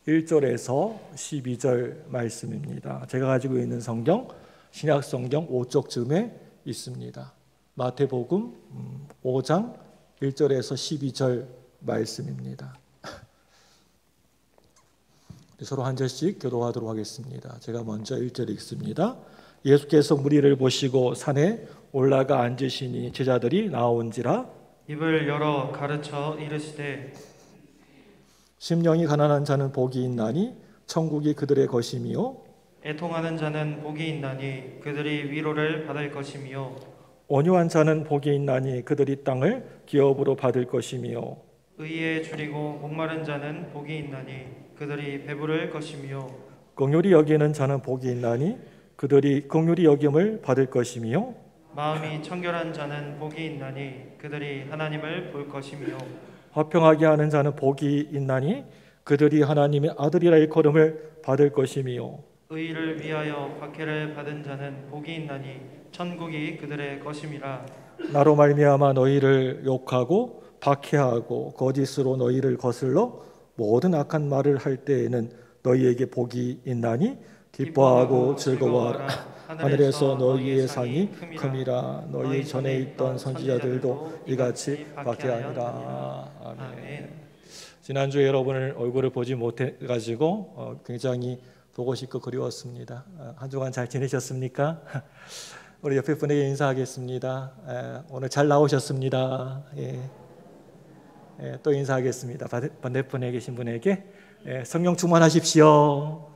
1절에서 12절 말씀입니다. 제가 가지고 있는 성경 신약 성경 5쪽쯤에 있습니다. 마태복음 5장 1절에서 12절 말씀입니다. 서로 한 절씩 교도하도록 하겠습니다. 제가 먼저 1절 읽습니다. 예수께서 무리를 보시고 산에 올라가 앉으시니 제자들이 나온지라 입을 열어 가르쳐 이르시되 심령이 가난한 자는 복이 있나니 천국이 그들의 것이미요 애통하는 자는 복이 있나니 그들이 위로를 받을 것이미요 온유한 자는 복이 있나니 그들이 땅을 기업으로 받을 것이미요 의에 줄이고 목마른 자는 복이 있나니 그들이 배부를 것이미요 긍휼히 여기는 자는 복이 있나니 그들이 긍휼히 여김을 받을 것이미요 마음이 청결한 자는 복이 있나니 그들이 하나님을 볼 것이미요 화평하게 하는 자는 복이 있나니 그들이 하나님의 아들이라 일컬음을 받을 것이미요 의를 위하여 박해를 받은 자는 복이 있나니 천국이 그들의 것임이라 나로 말미암아 너희를 욕하고 박해하고 거짓으로 너희를 거슬러 모든 악한 말을 할 때에는 너희에게 복이 있나니 기뻐하고 즐거워하라 하늘에서 너희의 상이 큼이라 너희 전에 있던 선지자들도 이같이 박해하니라. 아멘. 지난주에 여러분을 얼굴을 보지 못해가지고 굉장히 보고 싶고 그리웠습니다. 한 주간 잘 지내셨습니까? 우리 옆에 분에게 인사하겠습니다. 오늘 잘 나오셨습니다. 또 인사하겠습니다. 반대편에 계신 분에게 성령 충만하십시오.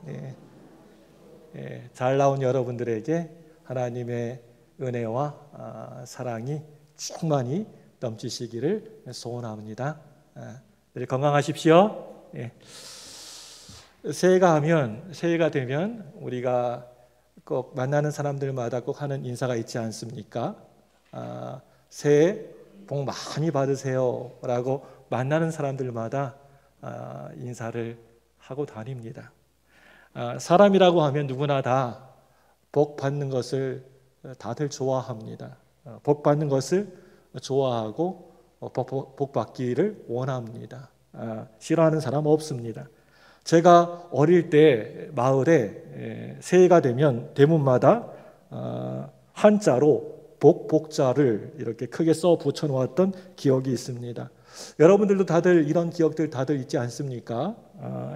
잘 나온 여러분들에게 하나님의 은혜와 사랑이 충만히 넘치시기를 소원합니다. 늘 건강하십시오. 새해가 되면 우리가 꼭 만나는 사람들마다 꼭 하는 인사가 있지 않습니까? 새해 복 많이 받으세요 라고 만나는 사람들마다 인사를 하고 다닙니다. 사람이라고 하면 누구나 다 복 받는 것을 다들 좋아합니다. 복 받는 것을 좋아하고 복 받기를 원합니다. 싫어하는 사람 없습니다. 제가 어릴 때 마을에 새해가 되면 대문마다 한자로 복자를 이렇게 크게 써 붙여 놓았던 기억이 있습니다. 여러분들도 다들 이런 기억들 다들 있지 않습니까?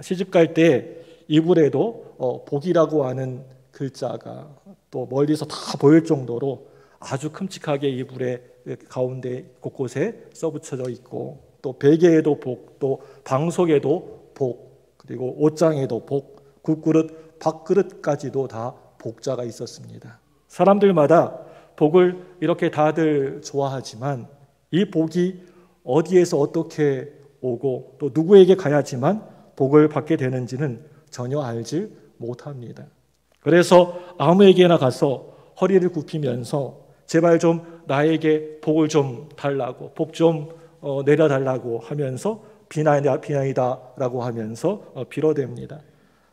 시집 갈 때 이불에도 복이라고 하는 글자가 또 멀리서 다 보일 정도로 아주 큼직하게 이불의 가운데 곳곳에 써붙여져 있고 또 베개에도 복, 또 방석에도 복, 그리고 옷장에도 복, 국그릇, 밥그릇까지도 다 복자가 있었습니다. 사람들마다 복을 이렇게 다들 좋아하지만 이 복이 어디에서 어떻게 오고 또 누구에게 가야지만 복을 받게 되는지는 전혀 알지 못합니다. 그래서 아무에게나 가서 허리를 굽히면서 제발 좀 나에게 복을 좀 달라고, 복 좀 내려달라고 하면서 비나이다라고 하면서 빌어댑니다.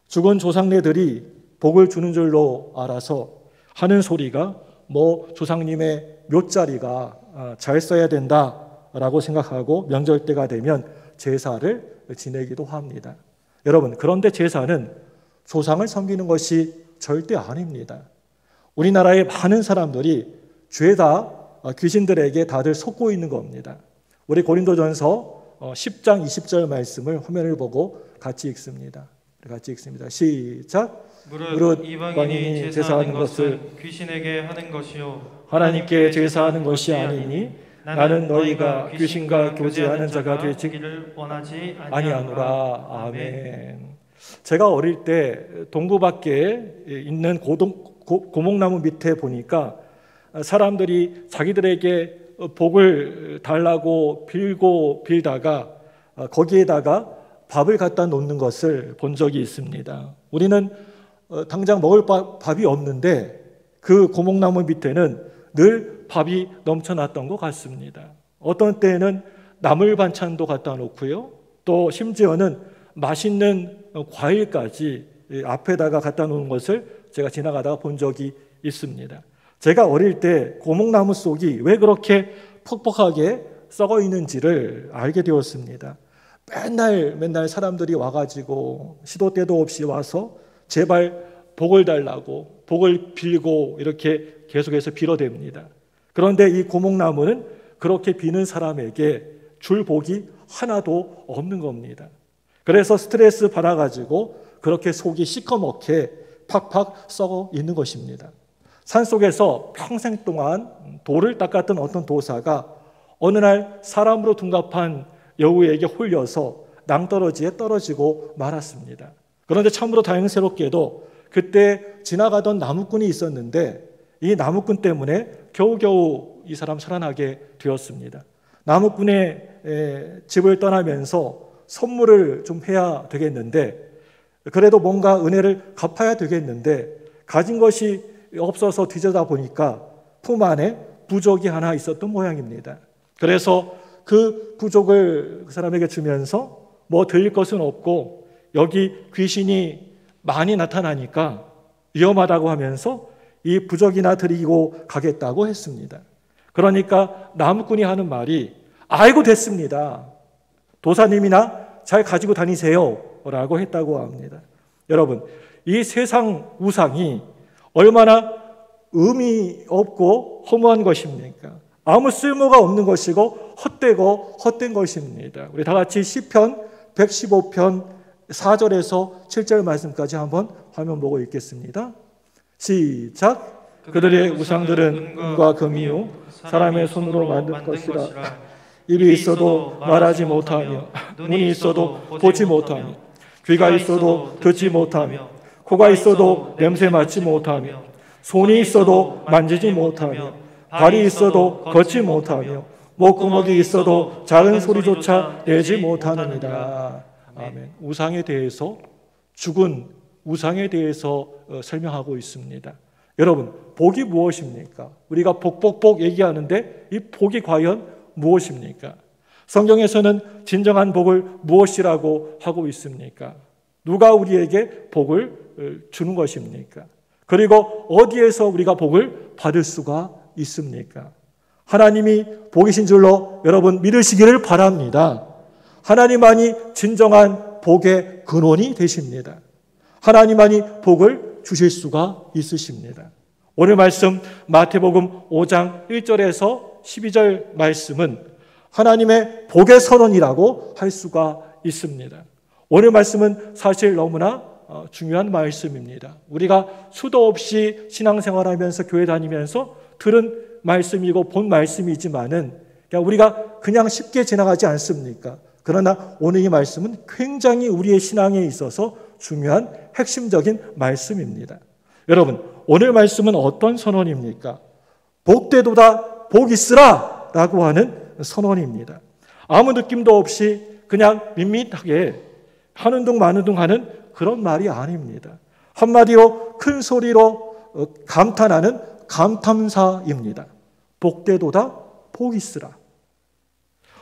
죽은 조상네들이 복을 주는 줄로 알아서 하는 소리가 뭐 조상님의 묘자리가 잘 써야 된다라고 생각하고 명절 때가 되면 제사를 지내기도 합니다. 여러분, 그런데 제사는 조상을 섬기는 것이 절대 아닙니다. 우리나라의 많은 사람들이 죄다 귀신들에게 다들 속고 있는 겁니다. 우리 고린도전서 10장 20절 말씀을 화면을 보고 같이 읽습니다. 시작. 무릇 이방인이 제사하는 것을 귀신에게 하는 것이요 하나님께 제사하는 것이 아니니 나는 너희가 귀신과 교제하는 자가 되기를 원하지 아니하노라. 아멘. 제가 어릴 때 동부 밖에 있는 고목나무 밑에 보니까 사람들이 자기들에게 복을 달라고 빌고 빌다가 거기에다가 밥을 갖다 놓는 것을 본 적이 있습니다. 우리는 당장 먹을 밥이 없는데 그 고목나무 밑에는 늘 밥이 넘쳐났던 것 같습니다. 어떤 때에는 나물 반찬도 갖다 놓고요. 또 심지어는 맛있는 과일까지 앞에다가 갖다 놓은 것을 제가 지나가다가 본 적이 있습니다. 제가 어릴 때 고목나무 속이 왜 그렇게 퍽퍽하게 썩어 있는지를 알게 되었습니다. 맨날 사람들이 와가지고 시도 때도 없이 와서 제발 복을 달라고 복을 빌고 이렇게 계속해서 빌어댑니다. 그런데 이 고목나무는 그렇게 비는 사람에게 줄 복이 하나도 없는 겁니다. 그래서 스트레스 받아가지고 그렇게 속이 시커멓게 팍팍 썩어 있는 것입니다. 산속에서 평생 동안 돌을 닦았던 어떤 도사가 어느 날 사람으로 둔갑한 여우에게 홀려서 낭떠러지에 떨어지고 말았습니다. 그런데 참으로 다행스럽게도 그때 지나가던 나무꾼이 있었는데 이 나무꾼 때문에 겨우겨우 이 사람 살아나게 되었습니다. 나무꾼의 집을 떠나면서 선물을 좀 해야 되겠는데, 그래도 뭔가 은혜를 갚아야 되겠는데 가진 것이 없어서 뒤져다 보니까 품 안에 부족이 하나 있었던 모양입니다. 그래서 그 부족을 그 사람에게 주면서 뭐 드릴 것은 없고 여기 귀신이 많이 나타나니까 위험하다고 하면서 이 부족이나 드리고 가겠다고 했습니다. 그러니까 나무꾼이 하는 말이 아이고 됐습니다. 도사님이나 잘 가지고 다니세요 라고 했다고 합니다. 여러분, 이 세상 우상이 얼마나 의미 없고 허무한 것입니까? 아무 쓸모가 없는 것이고 헛되고 헛된 것입니다. 우리 다 같이 시편 115편 4절에서 7절 말씀까지 한번 화면 보고 읽겠습니다. 시작. 그들의 우상들은 은과 금이요 사람의 손으로 만든 것이라. 입이 있어도 말하지 못하며 눈이 있어도 보지 못하며 귀가 있어도 듣지 못하며 코가 있어도 냄새 맡지 못하며 손이 있어도 만지지 못하며 발이 있어도 걷지 못하며 목구멍이 있어도 작은 소리조차 내지 못하느니라. 아멘. 우상에 대해서, 죽은 우상에 대해서 설명하고 있습니다. 여러분, 복이 무엇입니까? 우리가 복 얘기하는데 이 복이 과연 무엇입니까? 성경에서는 진정한 복을 무엇이라고 하고 있습니까? 누가 우리에게 복을 주는 것입니까? 그리고 어디에서 우리가 복을 받을 수가 있습니까? 하나님이 복이신 줄로 여러분 믿으시기를 바랍니다. 하나님만이 진정한 복의 근원이 되십니다. 하나님만이 복을 주실 수가 있으십니다. 오늘 말씀 마태복음 5장 1절에서 12절 말씀은 하나님의 복의 선언이라고 할 수가 있습니다. 오늘 말씀은 사실 너무나 중요한 말씀입니다. 우리가 수도 없이 신앙생활하면서 교회 다니면서 들은 말씀이고 본 말씀이지만은 우리가 그냥 쉽게 지나가지 않습니까? 그러나 오늘 이 말씀은 굉장히 우리의 신앙에 있어서 중요한 핵심적인 말씀입니다. 여러분, 오늘 말씀은 어떤 선언입니까? 복되도다 복 있으라 라고 하는 선언입니다. 아무 느낌도 없이 그냥 밋밋하게 하는 둥 마는 둥 하는 그런 말이 아닙니다. 한마디로 큰 소리로 감탄하는 감탄사입니다. 복되도다 복 있으라.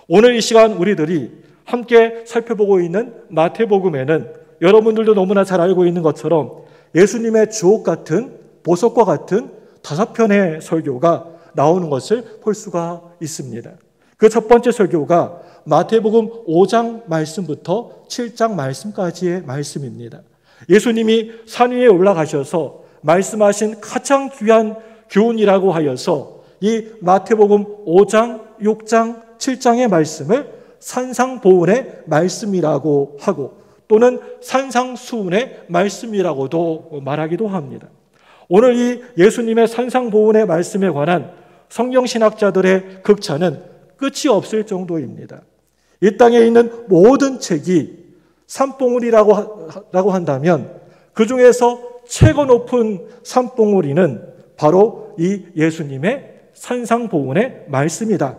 오늘 이 시간 우리들이 함께 살펴보고 있는 마태복음에는 여러분들도 너무나 잘 알고 있는 것처럼 예수님의 주옥 같은 보석과 같은 5편의 설교가 나오는 것을 볼 수가 있습니다. 그 첫 번째 설교가 마태복음 5장 말씀부터 7장 말씀까지의 말씀입니다. 예수님이 산 위에 올라가셔서 말씀하신 가장 귀한 교훈이라고 하여서 이 마태복음 5장, 6장, 7장의 말씀을 산상보훈의 말씀이라고 하고 또는 산상수훈의 말씀이라고도 말하기도 합니다. 오늘 이 예수님의 산상보훈의 말씀에 관한 성경신학자들의 극찬은 끝이 없을 정도입니다. 이 땅에 있는 모든 책이 산봉우리라고 한다면 그 중에서 최고 높은 산봉우리는 바로 이 예수님의 산상보훈의 말씀이다.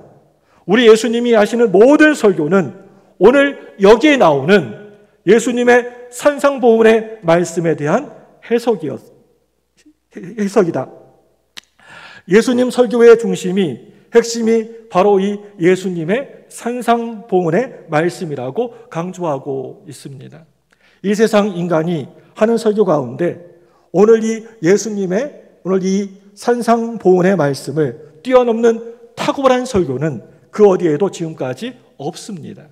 우리 예수님이 하시는 모든 설교는 오늘 여기에 나오는 예수님의 산상보훈의 말씀에 대한 해석이다. 예수님 설교의 핵심이 바로 이 예수님의 산상보훈의 말씀이라고 강조하고 있습니다. 이 세상 인간이 하는 설교 가운데 오늘 이 산상보훈의 말씀을 뛰어넘는 탁월한 설교는 그 어디에도 지금까지 없습니다.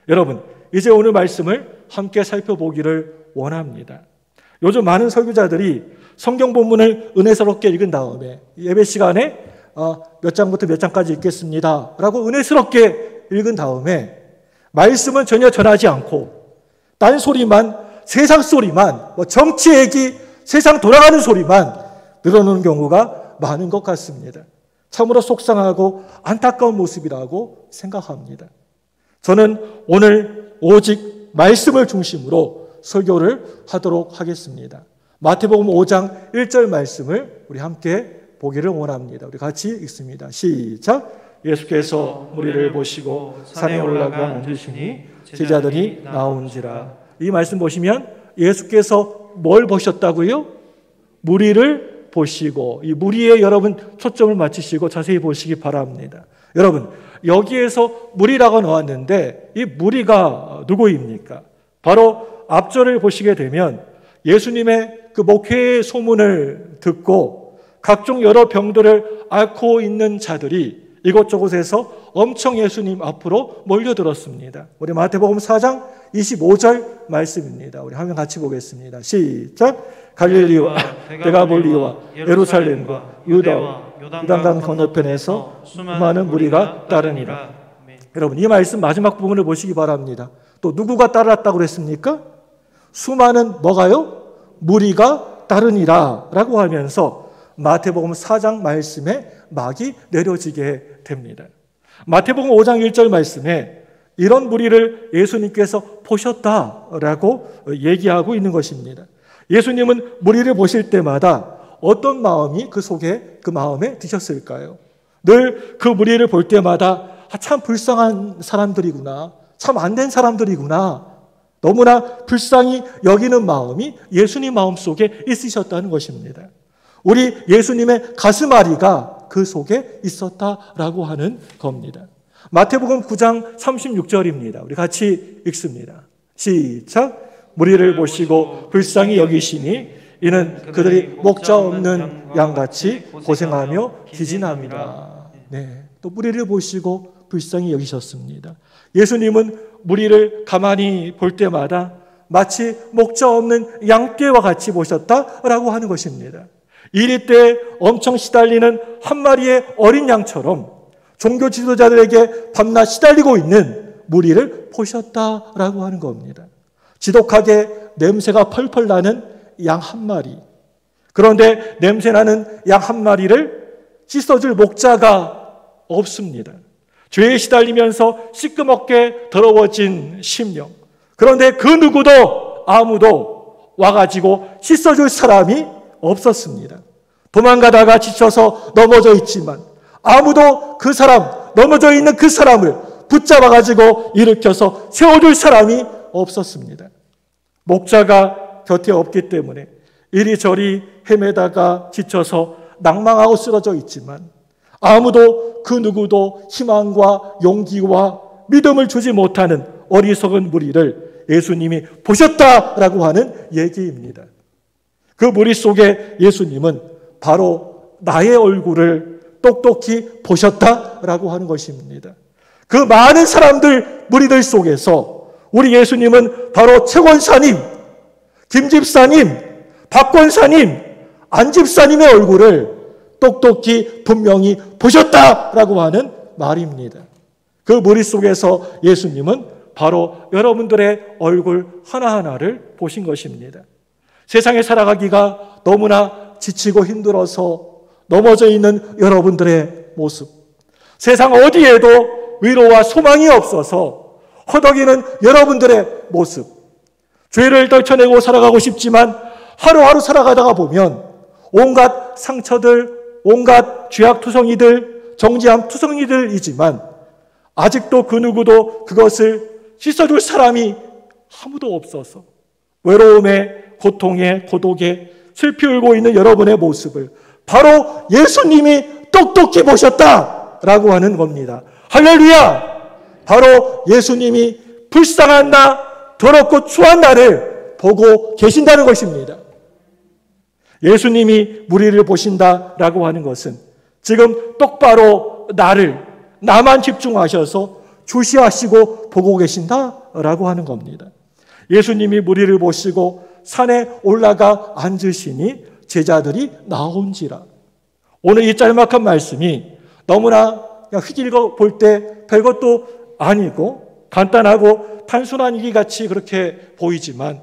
여러분, 이제 오늘 말씀을 함께 살펴보기를 원합니다. 요즘 많은 설교자들이 성경 본문을 은혜스럽게 읽은 다음에 예배 시간에 몇 장부터 몇 장까지 읽겠습니다 라고 은혜스럽게 읽은 다음에 말씀은 전혀 전하지 않고 딴소리만, 세상 소리만, 정치 얘기, 세상 돌아가는 소리만 늘어놓는 경우가 많은 것 같습니다. 참으로 속상하고 안타까운 모습이라고 생각합니다. 저는 오늘 오직 말씀을 중심으로 설교를 하도록 하겠습니다. 마태복음 5장 1절 말씀을 우리 함께 보기를 원합니다. 우리 같이 읽습니다. 시작. 예수께서 무리를 보시고 산에 올라가 앉으시니 제자들이 나온지라. 이 말씀 보시면 예수께서 뭘 보셨다고요? 무리를 보시고, 이 무리에 여러분 초점을 맞추시고 자세히 보시기 바랍니다. 여러분, 여기에서 무리라고 나왔는데 이 무리가 누구입니까? 바로 앞절을 보시게 되면 예수님의 그 목회의 소문을 듣고 각종 여러 병들을 앓고 있는 자들이 이곳저곳에서 엄청 예수님 앞으로 몰려들었습니다. 우리 마태복음 4장 25절 말씀입니다. 우리 화면 같이 보겠습니다. 시작. 갈릴리와 데가볼리와 예루살렘과 유다와 요단강 건너편에서 수많은 무리가 따르니라. 여러분, 이 말씀 마지막 부분을 보시기 바랍니다. 또 누구가 따랐다고 그랬습니까? 수많은 뭐가요? 무리가 따르니라 라고 하면서 마태복음 4장 말씀에 막이 내려지게 됩니다. 마태복음 5장 1절 말씀에 이런 무리를 예수님께서 보셨다라고 얘기하고 있는 것입니다. 예수님은 무리를 보실 때마다 어떤 마음이 그 마음에 드셨을까요? 늘 그 무리를 볼 때마다 참 불쌍한 사람들이구나, 참 안 된 사람들이구나, 너무나 불쌍히 여기는 마음이 예수님 마음속에 있으셨다는 것입니다. 우리 예수님의 가슴앓이가 그 속에 있었다라고 하는 겁니다. 마태복음 9장 36절입니다. 우리 같이 읽습니다. 시작. 무리를 보시고 불쌍히 여기시니 이는 그들이 목자 없는 양같이 고생하며 기진함이라. 네, 또 무리를 보시고 불쌍히 여기셨습니다. 예수님은 무리를 가만히 볼 때마다 마치 목자 없는 양떼와 같이 보셨다라고 하는 것입니다. 이리 때 엄청 시달리는 한 마리의 어린 양처럼 종교 지도자들에게 밤낮 시달리고 있는 무리를 보셨다라고 하는 겁니다. 지독하게 냄새가 펄펄 나는 양 한 마리. 그런데 냄새나는 양 한 마리를 씻어줄 목자가 없습니다. 죄에 시달리면서 시끄럽게 더러워진 심령. 그런데 그 누구도 아무도 와가지고 씻어줄 사람이 없었습니다. 도망가다가 지쳐서 넘어져 있지만 아무도 그 사람, 넘어져 있는 그 사람을 붙잡아가지고 일으켜서 세워줄 사람이 없었습니다. 목자가 곁에 없기 때문에 이리저리 헤매다가 지쳐서 낭망하고 쓰러져 있지만 아무도 그 누구도 희망과 용기와 믿음을 주지 못하는 어리석은 무리를 예수님이 보셨다라고 하는 얘기입니다. 그 무리 속에 예수님은 바로 나의 얼굴을 똑똑히 보셨다라고 하는 것입니다. 그 많은 사람들, 무리들 속에서 우리 예수님은 바로 최권사님, 김집사님, 박권사님, 안집사님의 얼굴을 똑똑히 분명히 보셨다라고 하는 말입니다. 그 무리 속에서 예수님은 바로 여러분들의 얼굴 하나하나를 보신 것입니다. 세상에 살아가기가 너무나 지치고 힘들어서 넘어져 있는 여러분들의 모습, 세상 어디에도 위로와 소망이 없어서 허덕이는 여러분들의 모습, 죄를 떨쳐내고 살아가고 싶지만 하루하루 살아가다가 보면 온갖 상처들, 온갖 죄악투성이들, 정죄함 투성이들이지만 아직도 그 누구도 그것을 씻어줄 사람이 아무도 없어서 외로움에, 고통에, 고독에 슬피 울고 있는 여러분의 모습을 바로 예수님이 똑똑히 보셨다라고 하는 겁니다. 할렐루야! 바로 예수님이 불쌍한 나, 더럽고 추한 나를 보고 계신다는 것입니다. 예수님이 무리를 보신다라고 하는 것은 지금 똑바로 나만 집중하셔서 주시하시고 보고 계신다라고 하는 겁니다. 예수님이 무리를 보시고 산에 올라가 앉으시니 제자들이 나온지라. 오늘 이 짤막한 말씀이 너무나 그냥 휘길거 볼 때 별것도 아니고 간단하고 단순한 얘기같이 그렇게 보이지만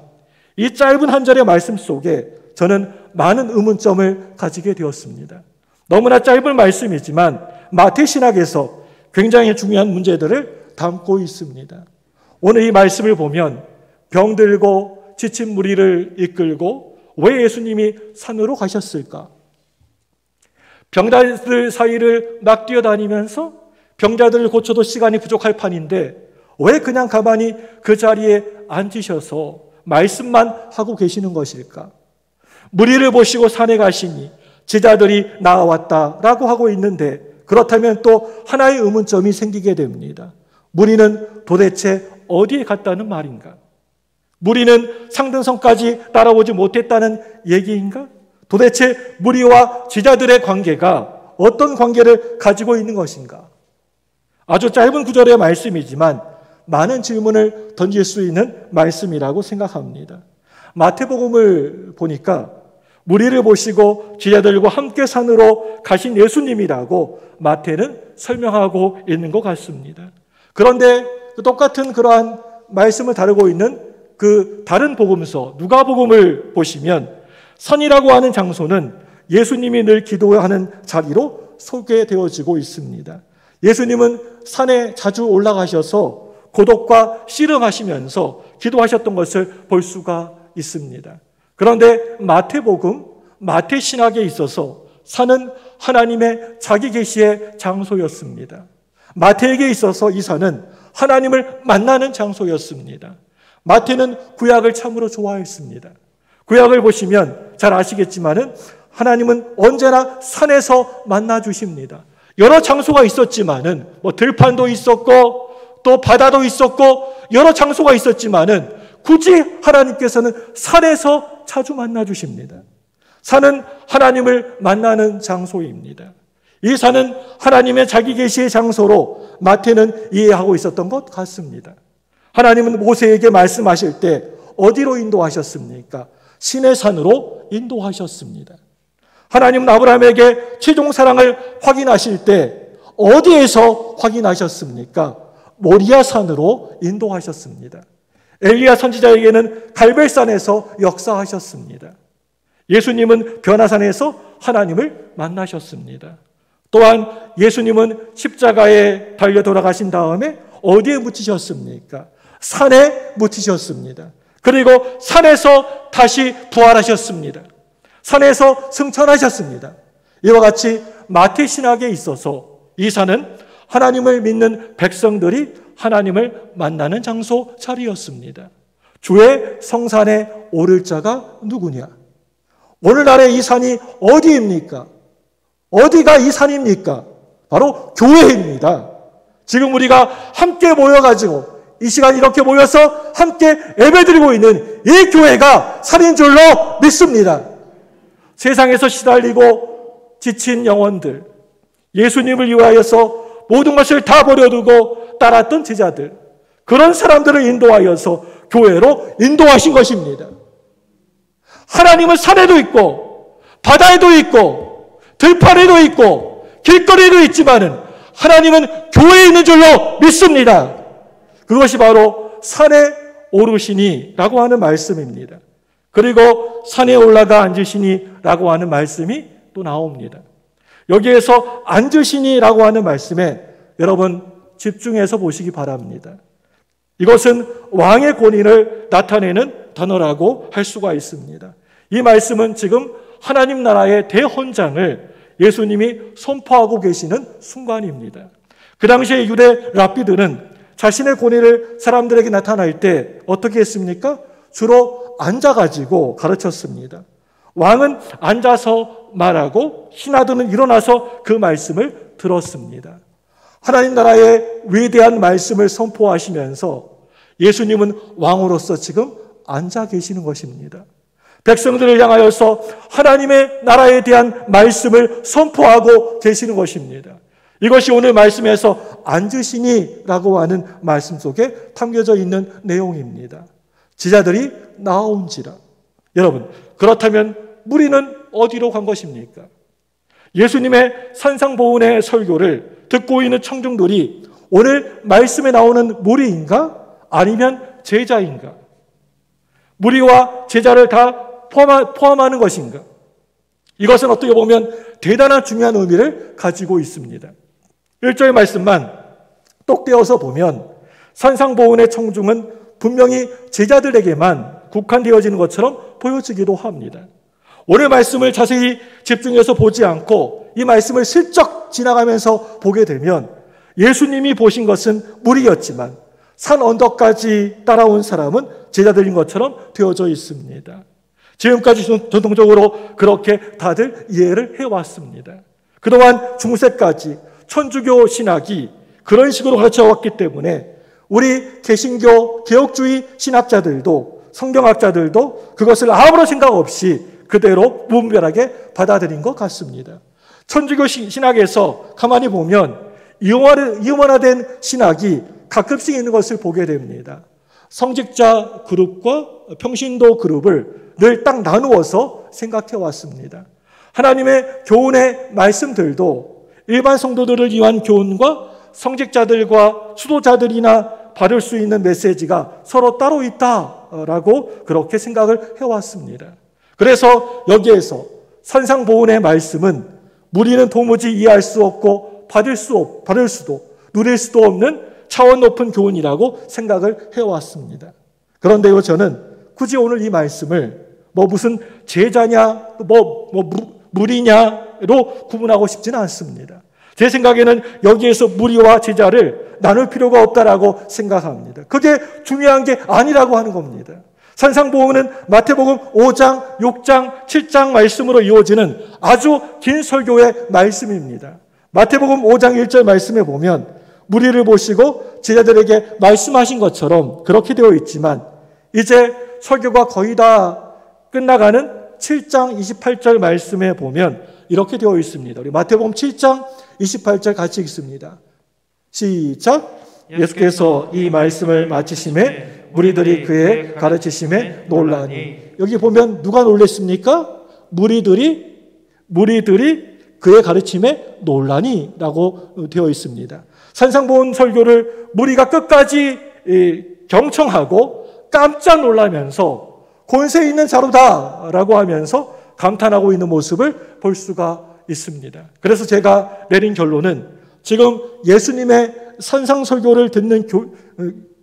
이 짧은 한 절의 말씀 속에 저는 많은 의문점을 가지게 되었습니다. 너무나 짧은 말씀이지만 마태 신학에서 굉장히 중요한 문제들을 담고 있습니다. 오늘 이 말씀을 보면 병들고 지친 무리를 이끌고 왜 예수님이 산으로 가셨을까? 병자들 사이를 막 뛰어다니면서 병자들을 고쳐도 시간이 부족할 판인데 왜 그냥 가만히 그 자리에 앉으셔서 말씀만 하고 계시는 것일까? 무리를 보시고 산에 가시니 제자들이 나아왔다라고 하고 있는데 그렇다면 또 하나의 의문점이 생기게 됩니다. 무리는 도대체 어디에 갔다는 말인가? 무리는 상등성까지 따라오지 못했다는 얘기인가? 도대체 무리와 제자들의 관계가 어떤 관계를 가지고 있는 것인가? 아주 짧은 구절의 말씀이지만 많은 질문을 던질 수 있는 말씀이라고 생각합니다. 마태복음을 보니까 무리를 보시고 제자들과 함께 산으로 가신 예수님이라고 마태는 설명하고 있는 것 같습니다. 그런데 똑같은 그러한 말씀을 다루고 있는 그 다른 복음서 누가복음을 보시면 산이라고 하는 장소는 예수님이 늘 기도하는 자리로 소개되어지고 있습니다. 예수님은 산에 자주 올라가셔서 고독과 씨름하시면서 기도하셨던 것을 볼 수가 있습니다. 그런데 마태복음, 마태 신학에 있어서 산은 하나님의 자기 계시의 장소였습니다. 마태에게 있어서 이 산은 하나님을 만나는 장소였습니다. 마태는 구약을 참으로 좋아했습니다. 구약을 보시면 잘 아시겠지만은 하나님은 언제나 산에서 만나 주십니다. 여러 장소가 있었지만은 들판도 있었고 또 바다도 있었고 여러 장소가 있었지만은 굳이 하나님께서는 산에서 자주 만나 주십니다. 산은 하나님을 만나는 장소입니다. 이 산은 하나님의 자기 계시의 장소로 마태는 이해하고 있었던 것 같습니다. 하나님은 모세에게 말씀하실 때 어디로 인도하셨습니까? 시내산으로 인도하셨습니다. 하나님은 아브라함에게 최종 사랑을 확인하실 때 어디에서 확인하셨습니까? 모리아산으로 인도하셨습니다. 엘리야 선지자에게는 갈멜산에서 역사하셨습니다. 예수님은 변화산에서 하나님을 만나셨습니다. 또한 예수님은 십자가에 달려 돌아가신 다음에 어디에 묻히셨습니까? 산에 묻히셨습니다. 그리고 산에서 다시 부활하셨습니다. 산에서 승천하셨습니다. 이와 같이 마태 신학에 있어서 이 산은 하나님을 믿는 백성들이 하나님을 만나는 장소 자리였습니다. 주의 성산에 오를 자가 누구냐? 오늘날의 이 산이 어디입니까? 어디가 이 산입니까? 바로 교회입니다. 지금 우리가 함께 모여가지고 이 시간 이렇게 모여서 함께 예배드리고 있는 이 교회가 산인 줄로 믿습니다. 세상에서 시달리고 지친 영혼들, 예수님을 위하여서 모든 것을 다 버려두고 따랐던 제자들, 그런 사람들을 인도하여서 교회로 인도하신 것입니다. 하나님은 산에도 있고 바다에도 있고 들판에도 있고 길거리에도 있지만은 하나님은 교회에 있는 줄로 믿습니다. 그것이 바로 산에 오르시니라고 하는 말씀입니다. 그리고 산에 올라가 앉으시니라고 하는 말씀이 또 나옵니다. 여기에서 앉으시니라고 하는 말씀에 여러분 집중해서 보시기 바랍니다. 이것은 왕의 권위를 나타내는 단어라고 할 수가 있습니다. 이 말씀은 지금 하나님 나라의 대헌장을 예수님이 선포하고 계시는 순간입니다. 그 당시에 유대 랍비들은 자신의 권위를 사람들에게 나타날 때 어떻게 했습니까? 주로 앉아가지고 가르쳤습니다. 왕은 앉아서 말하고 신하들은 일어나서 그 말씀을 들었습니다. 하나님 나라의 위대한 말씀을 선포하시면서 예수님은 왕으로서 지금 앉아 계시는 것입니다. 백성들을 향하여서 하나님의 나라에 대한 말씀을 선포하고 계시는 것입니다. 이것이 오늘 말씀에서 앉으시니라고 하는 말씀 속에 담겨져 있는 내용입니다. 제자들이 나아온지라. 여러분, 그렇다면 무리는 어디로 간 것입니까? 예수님의 산상보훈의 설교를 듣고 있는 청중들이 오늘 말씀에 나오는 무리인가? 아니면 제자인가? 무리와 제자를 다 포함하는 것인가? 이것은 어떻게 보면 대단한 중요한 의미를 가지고 있습니다. 1절 말씀만 똑 떼어서 보면 산상보훈의 청중은 분명히 제자들에게만 국한되어지는 것처럼 보여지기도 합니다. 오늘 말씀을 자세히 집중해서 보지 않고 이 말씀을 슬쩍 지나가면서 보게 되면 예수님이 보신 것은 무리였지만 산 언덕까지 따라온 사람은 제자들인 것처럼 되어져 있습니다. 지금까지 전통적으로 그렇게 다들 이해를 해왔습니다. 그동안 중세까지 천주교 신학이 그런 식으로 가르쳐왔기 때문에 우리 개신교 개혁주의 신학자들도 성경학자들도 그것을 아무런 생각 없이 그대로 무분별하게 받아들인 것 같습니다. 천주교 신학에서 가만히 보면 이원화된 신학이 가끔씩 있는 것을 보게 됩니다. 성직자 그룹과 평신도 그룹을 늘 딱 나누어서 생각해 왔습니다. 하나님의 교훈의 말씀들도 일반 성도들을 위한 교훈과 성직자들과 수도자들이나 받을 수 있는 메시지가 서로 따로 있다라고 그렇게 생각을 해왔습니다. 그래서 여기에서 산상보훈의 말씀은 무리는 도무지 이해할 수 없고 받을 수도 누릴 수도 없는 차원 높은 교훈이라고 생각을 해왔습니다. 그런데요, 저는 굳이 오늘 이 말씀을 무슨 제자냐, 무리냐로 구분하고 싶지는 않습니다. 제 생각에는 여기에서 무리와 제자를 나눌 필요가 없다라고 생각합니다. 그게 중요한 게 아니라고 하는 겁니다. 산상보훈은 마태복음 5장, 6장, 7장 말씀으로 이어지는 아주 긴 설교의 말씀입니다. 마태복음 5장 1절 말씀에 보면 무리를 보시고 제자들에게 말씀하신 것처럼 그렇게 되어 있지만 이제 설교가 거의 다 끝나가는 7장 28절 말씀에 보면 이렇게 되어 있습니다. 우리 마태복음 7장 28절 같이 읽습니다. 시작! 예수께서 이 말씀을 마치심에 무리들이 그의 가르치심에 놀라니. 여기 보면 누가 놀랬습니까? 무리들이 그의 가르침에 놀라니 라고 되어 있습니다. 산상보훈 설교를 무리가 끝까지 경청하고 깜짝 놀라면서 권세 있는 자로다라고 하면서 감탄하고 있는 모습을 볼 수가 있습니다. 그래서 제가 내린 결론은 지금 예수님의 산상설교를 듣는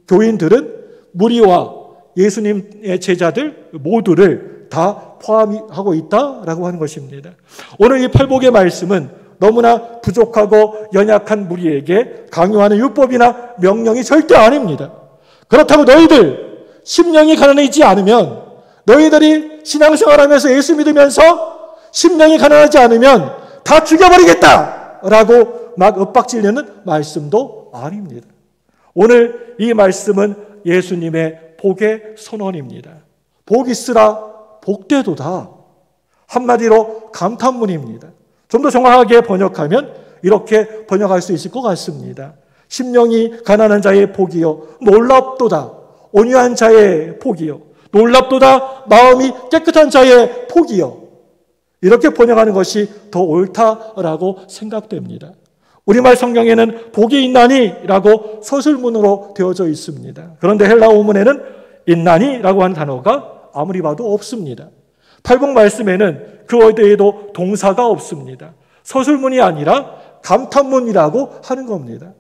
교인들은 무리와 예수님의 제자들 모두를 다 포함하고 있다라고 하는 것입니다. 오늘 이 팔복의 말씀은 너무나 부족하고 연약한 무리에게 강요하는 율법이나 명령이 절대 아닙니다. 그렇다고 너희들 심령이 가난해지지 않으면, 너희들이 신앙생활하면서 예수 믿으면서 심령이 가난하지 않으면 다 죽여버리겠다라고 막 윽박지르는 말씀도 아닙니다. 오늘 이 말씀은 예수님의 복의 선언입니다. 복 있으라 복되도다. 한마디로 감탄문입니다. 좀 더 정확하게 번역하면 이렇게 번역할 수 있을 것 같습니다. 심령이 가난한 자의 복이요 놀랍도다. 온유한 자의 복이요 놀랍도다. 마음이 깨끗한 자의 복이요. 이렇게 번역하는 것이 더 옳다라고 생각됩니다. 우리말 성경에는 복이 있나니라고 서술문으로 되어져 있습니다. 그런데 헬라어문에는 있나니라고 하는 단어가 아무리 봐도 없습니다. 팔복 말씀에는 그 어디에도 동사가 없습니다. 서술문이 아니라 감탄문이라고 하는 겁니다.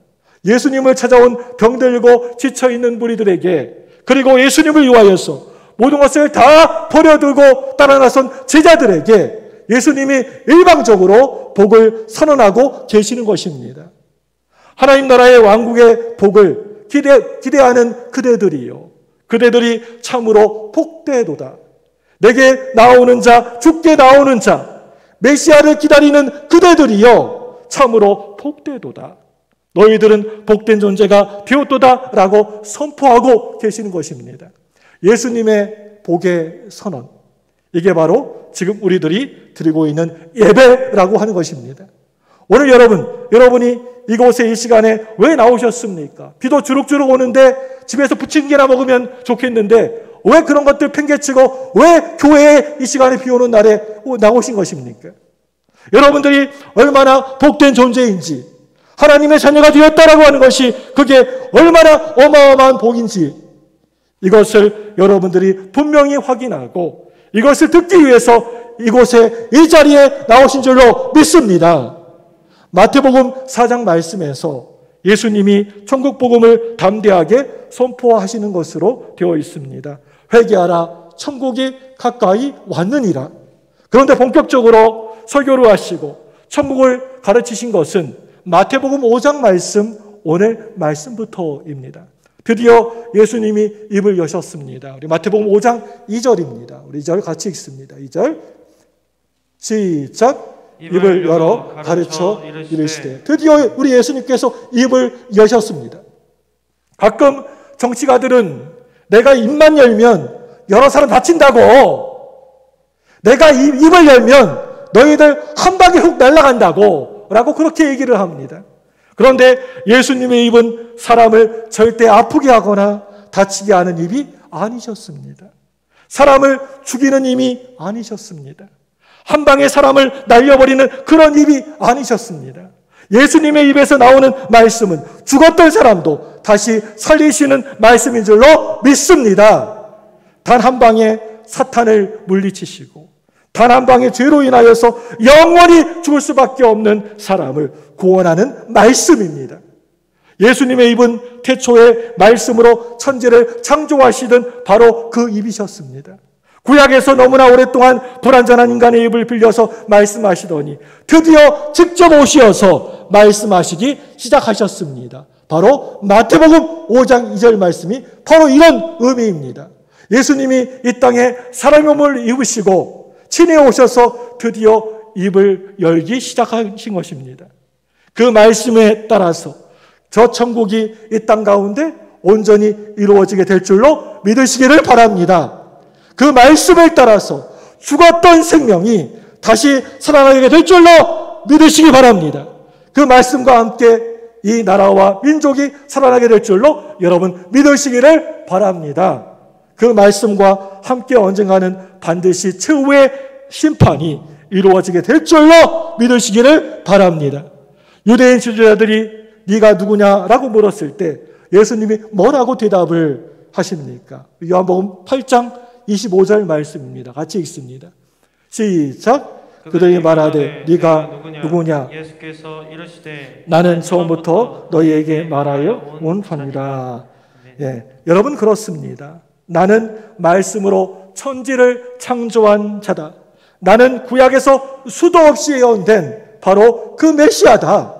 예수님을 찾아온 병들고 지쳐있는 무리들에게, 그리고 예수님을 위하여서 모든 것을 다 버려두고 따라 나선 제자들에게 예수님이 일방적으로 복을 선언하고 계시는 것입니다. 하나님 나라의 왕국의 복을 기대하는 그대들이 참으로 복되도다. 내게 나오는 자, 주께 나오는 자, 메시아를 기다리는 그대들이여 참으로 복되도다. 너희들은 복된 존재가 되었도다 라고 선포하고 계시는 것입니다. 예수님의 복의 선언, 이게 바로 지금 우리들이 드리고 있는 예배라고 하는 것입니다. 오늘 여러분이 이곳에 이 시간에 왜 나오셨습니까? 비도 주룩주룩 오는데 집에서 부침개나 먹으면 좋겠는데 왜 그런 것들 팽개치고 왜 교회에 이 시간에 비 오는 날에 나오신 것입니까? 여러분들이 얼마나 복된 존재인지, 하나님의 자녀가 되었다라고 하는 것이 그게 얼마나 어마어마한 복인지 이것을 여러분들이 분명히 확인하고 이것을 듣기 위해서 이곳에 이 자리에 나오신 줄로 믿습니다. 마태복음 4장 말씀에서 예수님이 천국 복음을 담대하게 선포하시는 것으로 되어 있습니다. 회개하라, 천국이 가까이 왔느니라. 그런데 본격적으로 설교를 하시고 천국을 가르치신 것은 마태복음 5장 말씀, 오늘 말씀부터입니다. 드디어 예수님이 입을 여셨습니다. 우리 마태복음 5장 2절입니다. 우리 2절 같이 읽습니다. 2절 시작. 입을 열어 가르쳐 이르시되. 드디어 우리 예수님께서 입을 여셨습니다. 가끔 정치가들은 내가 입만 열면 여러 사람 다친다고, 내가 입을 열면 너희들 한 방에 훅 날아간다고 라고 그렇게 얘기를 합니다. 그런데 예수님의 입은 사람을 절대 아프게 하거나 다치게 하는 입이 아니셨습니다. 사람을 죽이는 입이 아니셨습니다. 한 방에 사람을 날려버리는 그런 입이 아니셨습니다. 예수님의 입에서 나오는 말씀은 죽었던 사람도 다시 살리시는 말씀인 줄로 믿습니다. 단 한 방에 사탄을 물리치시고 단 한 방의 죄로 인하여서 영원히 죽을 수밖에 없는 사람을 구원하는 말씀입니다. 예수님의 입은 태초에 말씀으로 천지를 창조하시던 바로 그 입이셨습니다. 구약에서 너무나 오랫동안 불완전한 인간의 입을 빌려서 말씀하시더니 드디어 직접 오시어서 말씀하시기 시작하셨습니다. 바로 마태복음 5장 2절 말씀이 바로 이런 의미입니다. 예수님이 이 땅에 사람의 몸을 입으시고 친히 오셔서 드디어 입을 열기 시작하신 것입니다. 그 말씀에 따라서 저 천국이 이 땅 가운데 온전히 이루어지게 될 줄로 믿으시기를 바랍니다. 그 말씀을 따라서 죽었던 생명이 다시 살아나게 될 줄로 믿으시기 바랍니다. 그 말씀과 함께 이 나라와 민족이 살아나게 될 줄로 여러분 믿으시기를 바랍니다. 그 말씀과 함께 언젠가는 반드시 최후의 심판이 이루어지게 될 줄로 믿으시기를 바랍니다. 유대인 지도자들이 네가 누구냐라고 물었을 때 예수님이 뭐라고 대답을 하십니까? 요한복음 8장 25절 말씀입니다. 같이 읽습니다. 시작. 그들이 말하되 네가 누구냐? 예수께서 이르시되 나는 처음부터 너희에게 말하여 온 바니라. 예, 여러분 그렇습니다. 나는 말씀으로 천지를 창조한 자다. 나는 구약에서 수도 없이 예언된 바로 그 메시아다.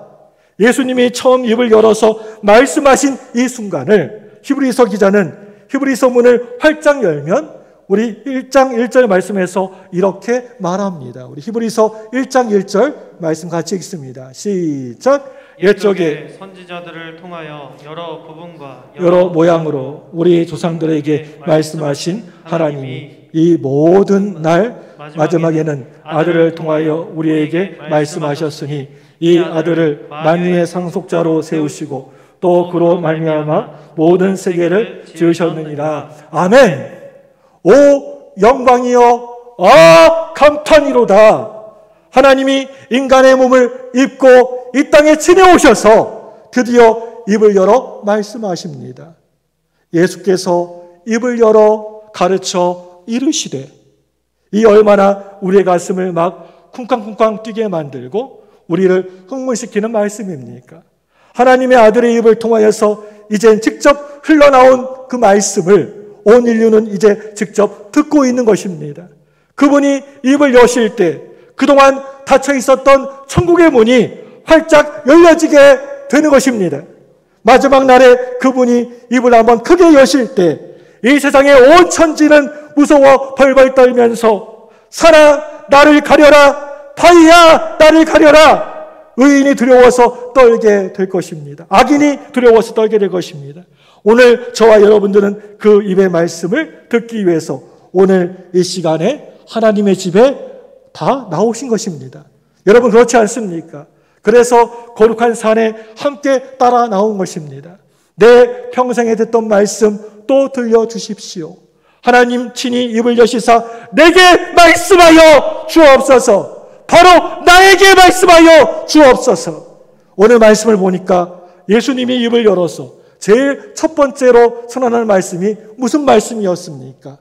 예수님이 처음 입을 열어서 말씀하신 이 순간을 히브리서 기자는 히브리서문을 활짝 열면 우리 1장 1절 말씀에서 이렇게 말합니다. 우리 히브리서 1장 1절 말씀 같이 읽습니다. 시작. 옛적에 선지자들을 통하여 여러 부분과 여러 모양으로 우리 조상들에게 말씀하신 하나님이 이 모든 날 마지막에는 아들을 통하여 우리에게 말씀하셨으니 이 아들을 만유의 상속자로 세우시고 또 그로 말미암아 모든 세계를 지으셨느니라. 아멘. 오 영광이여 감탄이로다. 하나님이 인간의 몸을 입고 이 땅에 친히 오셔서 드디어 입을 열어 말씀하십니다. 예수께서 입을 열어 가르쳐 이르시되, 이 얼마나 우리의 가슴을 막 쿵쾅쿵쾅 뛰게 만들고 우리를 흥분시키는 말씀입니까? 하나님의 아들의 입을 통하여서 이젠 직접 흘러나온 그 말씀을 온 인류는 이제 직접 듣고 있는 것입니다. 그분이 입을 여실 때 그동안 닫혀 있었던 천국의 문이 활짝 열려지게 되는 것입니다. 마지막 날에 그분이 입을 한번 크게 여실 때 이 세상의 온 천지는 무서워 벌벌 떨면서 사나 나를 가려라, 바위야 나를 가려라. 의인이 두려워서 떨게 될 것입니다. 악인이 두려워서 떨게 될 것입니다. 오늘 저와 여러분들은 그 입의 말씀을 듣기 위해서 오늘 이 시간에 하나님의 집에 다 나오신 것입니다. 여러분 그렇지 않습니까? 그래서 거룩한 산에 함께 따라 나온 것입니다. 내 평생에 듣던 말씀 또 들려주십시오. 하나님 친히 입을 여시사 내게 말씀하여 주옵소서. 바로 나에게 말씀하여 주옵소서. 오늘 말씀을 보니까 예수님이 입을 열어서 제일 첫 번째로 선언할 말씀이 무슨 말씀이었습니까?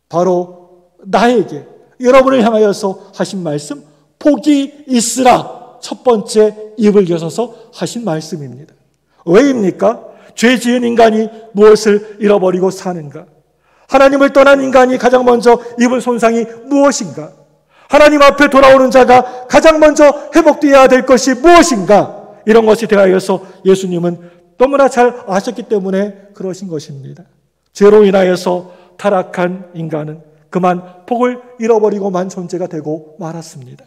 바로 나에게, 여러분을 향하여서 하신 말씀, 복이 있으라. 첫 번째 입을 여셔서 하신 말씀입니다. 왜입니까? 죄 지은 인간이 무엇을 잃어버리고 사는가? 하나님을 떠난 인간이 가장 먼저 입은 손상이 무엇인가? 하나님 앞에 돌아오는 자가 가장 먼저 회복되어야 될 것이 무엇인가? 이런 것에 대하여서 예수님은 너무나 잘 아셨기 때문에 그러신 것입니다. 죄로 인하여서 타락한 인간은 그만 복을 잃어버리고만 존재가 되고 말았습니다.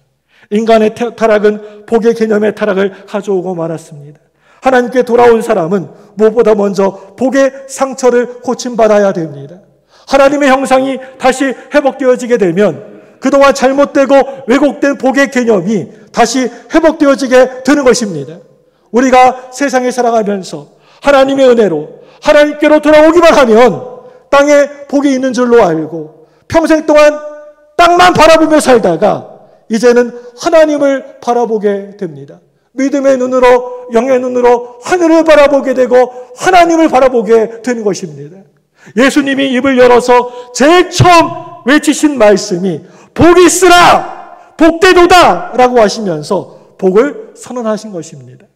인간의 타락은 복의 개념의 타락을 가져오고 말았습니다. 하나님께 돌아온 사람은 무엇보다 먼저 복의 상처를 고침받아야 됩니다. 하나님의 형상이 다시 회복되어지게 되면 그동안 잘못되고 왜곡된 복의 개념이 다시 회복되어지게 되는 것입니다. 우리가 세상에 살아가면서 하나님의 은혜로 하나님께로 돌아오기만 하면 땅에 복이 있는 줄로 알고 평생 동안 땅만 바라보며 살다가 이제는 하나님을 바라보게 됩니다. 믿음의 눈으로, 영의 눈으로 하늘을 바라보게 되고 하나님을 바라보게 되는 것입니다. 예수님이 입을 열어서 제일 처음 외치신 말씀이 복이 있으라, 복되도다 라고 하시면서 복을 선언하신 것입니다.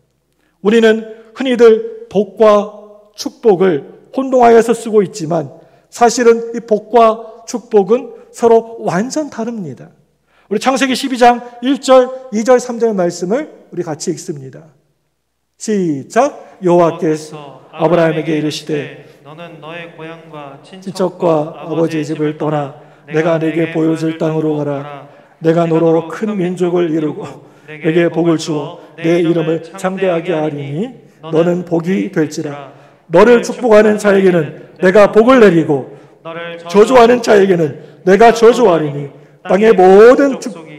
우리는 흔히들 복과 축복을 혼동하여서 쓰고 있지만 사실은 이 복과 축복은 서로 완전 다릅니다. 우리 창세기 12장 1절, 2절, 3절 말씀을 우리 같이 읽습니다. 시작. 여호와께서 아브라함에게 이르시되 너는 너의 고향과 친척과 아버지의 집을 떠나 내가 내게 보여줄 땅으로 가라. 내가 너로 큰 민족을 이루고 내게 복을 주어 내 이름을 창대하게 하리니 너는 복이 될지라. 너를 축복하는 자에게는 내가 복을 내리고 저주하는 자에게는 내가 저주하리니 땅의 모든 축복이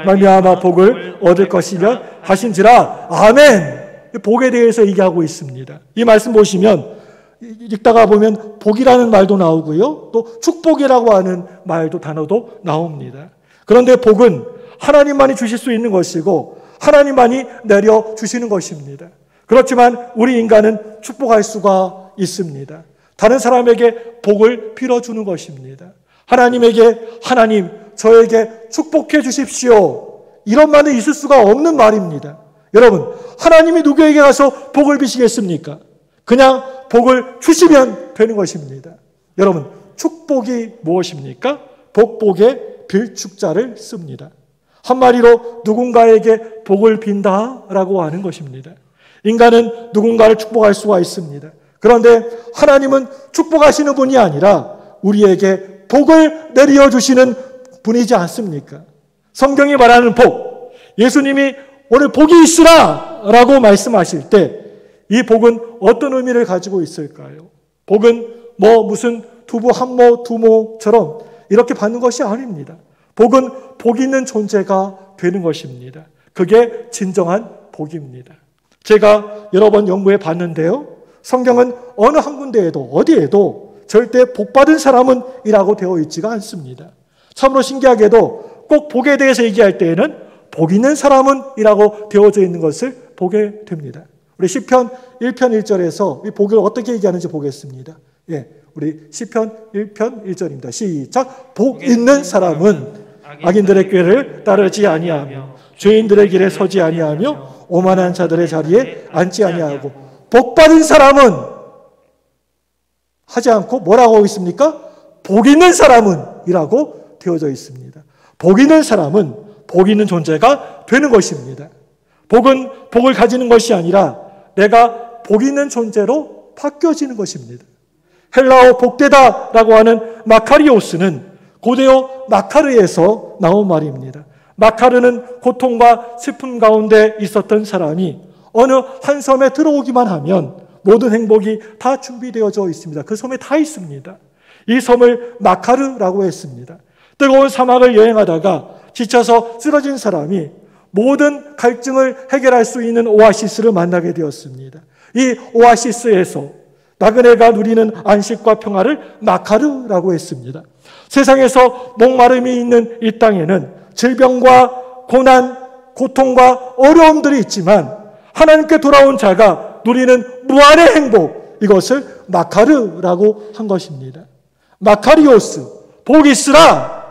말미암아 복을 얻을 것이냐 하신지라. 아멘. 복에 대해서 얘기하고 있습니다. 이 말씀 보시면 읽다가 보면 복이라는 말도 나오고요, 또 축복이라고 하는 말도 단어도 나옵니다. 그런데 복은 하나님만이 주실 수 있는 것이고 하나님만이 내려주시는 것입니다. 그렇지만 우리 인간은 축복할 수가 있습니다. 다른 사람에게 복을 빌어주는 것입니다. 하나님에게 하나님 저에게 축복해 주십시오, 이런 말은 있을 수가 없는 말입니다. 여러분, 하나님이 누구에게 가서 복을 비시겠습니까? 그냥 복을 주시면 되는 것입니다. 여러분, 축복이 무엇입니까? 복복의 빌축자를 씁니다. 한마디로 누군가에게 복을 빈다라고 하는 것입니다. 인간은 누군가를 축복할 수가 있습니다. 그런데 하나님은 축복하시는 분이 아니라 우리에게 복을 내려 주시는 분이지 않습니까? 성경이 말하는 복, 예수님이 오늘 복이 있으라 라고 말씀하실 때 이 복은 어떤 의미를 가지고 있을까요? 복은 무슨 두부 한모 두모처럼 이렇게 받는 것이 아닙니다. 복은 복 있는 존재가 되는 것입니다. 그게 진정한 복입니다. 제가 여러 번 연구해 봤는데요, 성경은 어느 한 군데에도 어디에도 절대 복 받은 사람은 이라고 되어 있지가 않습니다. 참으로 신기하게도 꼭 복에 대해서 얘기할 때에는 복 있는 사람은 이라고 되어져 있는 것을 보게 됩니다. 우리 시편 1편 1절에서 이 복을 어떻게 얘기하는지 보겠습니다. 우리 시편 1편 1절입니다. 시작. 복 있는 사람은 악인들의 꾀를 따르지 아니하며 죄인들의 길에 서지 아니하며 오만한 자들의 자리에 앉지 아니하고, 복 받은 사람은 하지 않고 뭐라고 하고 있습니까? 복 있는 사람은 이라고 되어져 있습니다. 복 있는 사람은 복 있는 존재가 되는 것입니다. 복은 복을 가지는 것이 아니라 내가 복 있는 존재로 바뀌어지는 것입니다. 헬라어 복되다라고 하는 마카리오스는 고대어 마카르에서 나온 말입니다. 마카르는 고통과 슬픔 가운데 있었던 사람이 어느 한 섬에 들어오기만 하면 모든 행복이 다 준비되어져 있습니다. 그 섬에 다 있습니다. 이 섬을 마카르라고 했습니다. 뜨거운 사막을 여행하다가 지쳐서 쓰러진 사람이 모든 갈증을 해결할 수 있는 오아시스를 만나게 되었습니다. 이 오아시스에서 나그네가 누리는 안식과 평화를 마카르라고 했습니다. 세상에서 목마름이 있는 이 땅에는 질병과 고난, 고통과 어려움들이 있지만 하나님께 돌아온 자가 누리는 무한의 행복, 이것을 마카르라고 한 것입니다. 마카리오스, 복이 있으라.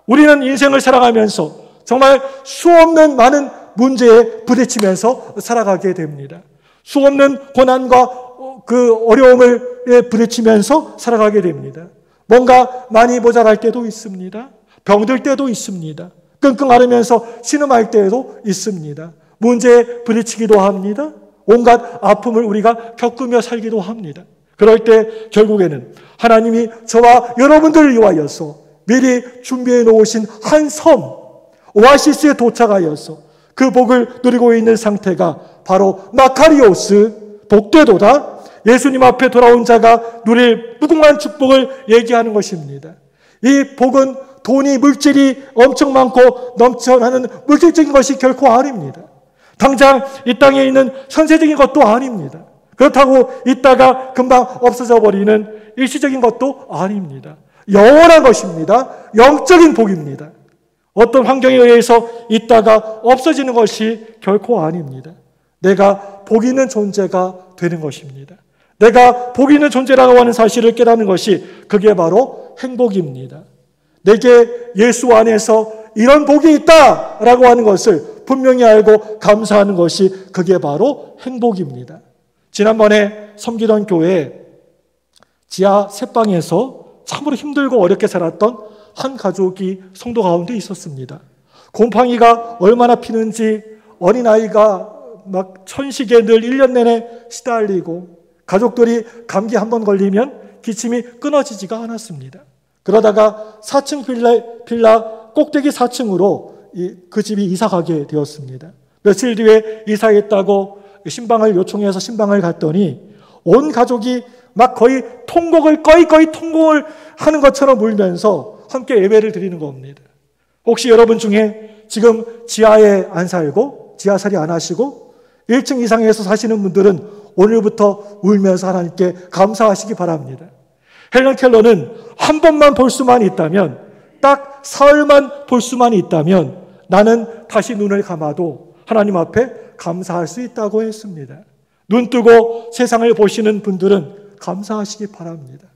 우리는 인생을 살아가면서 정말 수없는 많은 문제에 부딪히면서 살아가게 됩니다. 수없는 고난과 그 어려움을 부딪히면서 살아가게 됩니다. 뭔가 많이 모자랄 때도 있습니다. 병들 때도 있습니다. 끙끙 앓으면서 신음할 때도 있습니다. 문제에 부딪히기도 합니다. 온갖 아픔을 우리가 겪으며 살기도 합니다. 그럴 때 결국에는 하나님이 저와 여러분들을 위하여서 미리 준비해 놓으신 한 섬, 오아시스에 도착하여서 그 복을 누리고 있는 상태가 바로 마카리오스, 복되도다, 예수님 앞에 돌아온 자가 누릴 무궁한 축복을 얘기하는 것입니다. 이 복은 돈이, 물질이 엄청 많고 넘쳐나는 물질적인 것이 결코 아닙니다. 당장 이 땅에 있는 현세적인 것도 아닙니다. 그렇다고 있다가 금방 없어져 버리는 일시적인 것도 아닙니다. 영원한 것입니다. 영적인 복입니다. 어떤 환경에 의해서 있다가 없어지는 것이 결코 아닙니다. 내가 복 있는 존재가 되는 것입니다. 내가 복 있는 존재라고 하는 사실을 깨닫는 것이 그게 바로 행복입니다. 내게 예수 안에서 이런 복이 있다라고 하는 것을 분명히 알고 감사하는 것이 그게 바로 행복입니다. 지난번에 섬기던 교회 지하 새방에서 참으로 힘들고 어렵게 살았던 한 가족이 성도 가운데 있었습니다. 곰팡이가 얼마나 피는지 어린아이가 막 천식에 늘 1년 내내 시달리고 가족들이 감기 한번 걸리면 기침이 끊어지지가 않았습니다. 그러다가 4층 빌라 꼭대기 4층으로 그 집이 이사 가게 되었습니다. 며칠 뒤에 이사했다고 신방을 요청해서 신방을 갔더니 온 가족이 막 거의 거의 통곡을 하는 것처럼 울면서 함께 예배를 드리는 겁니다. 혹시 여러분 중에 지금 지하에 안 살고 지하살이 안 하시고 1층 이상에서 사시는 분들은 오늘부터 울면서 하나님께 감사하시기 바랍니다. 헬런 켈러는 한 번만 볼 수만 있다면, 딱 사흘만 볼 수만 있다면 나는 다시 눈을 감아도 하나님 앞에 감사할 수 있다고 했습니다. 눈 뜨고 세상을 보시는 분들은 감사하시기 바랍니다.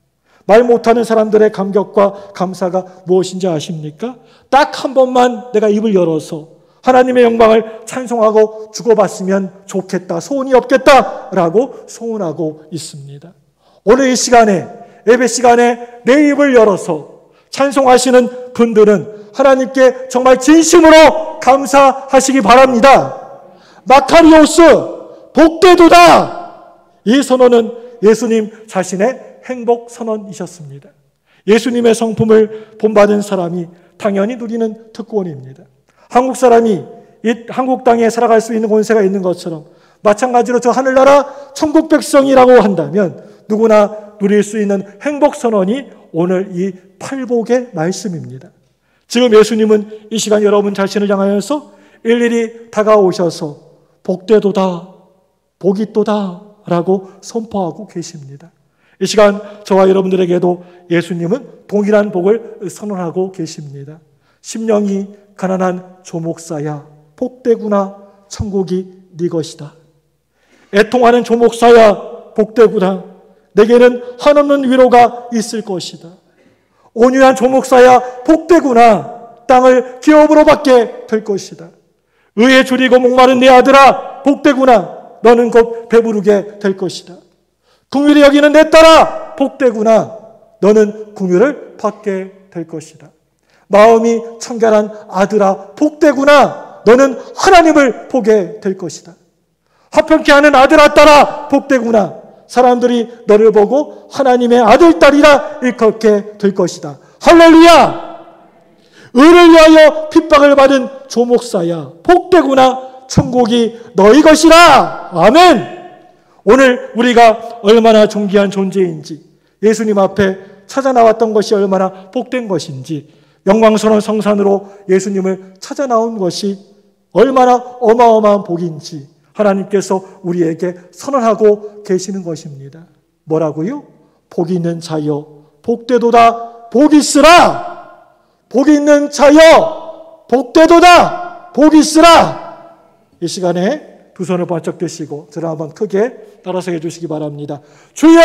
말 못하는 사람들의 감격과 감사가 무엇인지 아십니까? 딱 한 번만 내가 입을 열어서 하나님의 영광을 찬송하고 주고받으면 좋겠다, 소원이 없겠다라고 소원하고 있습니다. 오늘 이 시간에, 예배 시간에 내 입을 열어서 찬송하시는 분들은 하나님께 정말 진심으로 감사하시기 바랍니다. 마카리오스, 복되도다! 이 선언은 예수님 자신의 행복 선언이셨습니다. 예수님의 성품을 본받은 사람이 당연히 누리는 특권입니다. 한국 사람이 이 한국 땅에 살아갈 수 있는 권세가 있는 것처럼 마찬가지로 저 하늘나라 천국 백성이라고 한다면 누구나 누릴 수 있는 행복 선언이 오늘 이 팔복의 말씀입니다. 지금 예수님은 이 시간 여러분 자신을 향하여서 일일이 다가오셔서 복되도다, 복이 있도다 라고 선포하고 계십니다. 이 시간 저와 여러분들에게도 예수님은 동일한 복을 선언하고 계십니다. 심령이 가난한 조목사야, 복되구나, 천국이 네 것이다. 애통하는 조목사야, 복되구나, 내게는 한없는 위로가 있을 것이다. 온유한 조목사야, 복되구나, 땅을 기업으로 받게 될 것이다. 의에 줄이고 목마른 내 아들아, 복되구나, 너는 곧 배부르게 될 것이다. 긍휼히 여기는 내 딸아, 복되구나, 너는 긍휼을 받게 될 것이다. 마음이 청결한 아들아, 복되구나, 너는 하나님을 보게 될 것이다. 화평케 하는 아들아, 딸아, 복되구나, 사람들이 너를 보고 하나님의 아들, 딸이라 일컫게 될 것이다. 할렐루야! 의를 위하여 핍박을 받은 조목사야, 복되구나, 천국이 너희 것이라. 아멘! 오늘 우리가 얼마나 존귀한 존재인지, 예수님 앞에 찾아 나왔던 것이 얼마나 복된 것인지, 영광스러운 성산으로 예수님을 찾아 나온 것이 얼마나 어마어마한 복인지 하나님께서 우리에게 선언하고 계시는 것입니다. 뭐라고요? 복이 있는 자여 복되도다 복이 있으라. 복이 있는 자여 복되도다 복이 있으라. 이 시간에 두 손을 번쩍 드시고 저를 한번 크게 따라서 해주시기 바랍니다. 주여!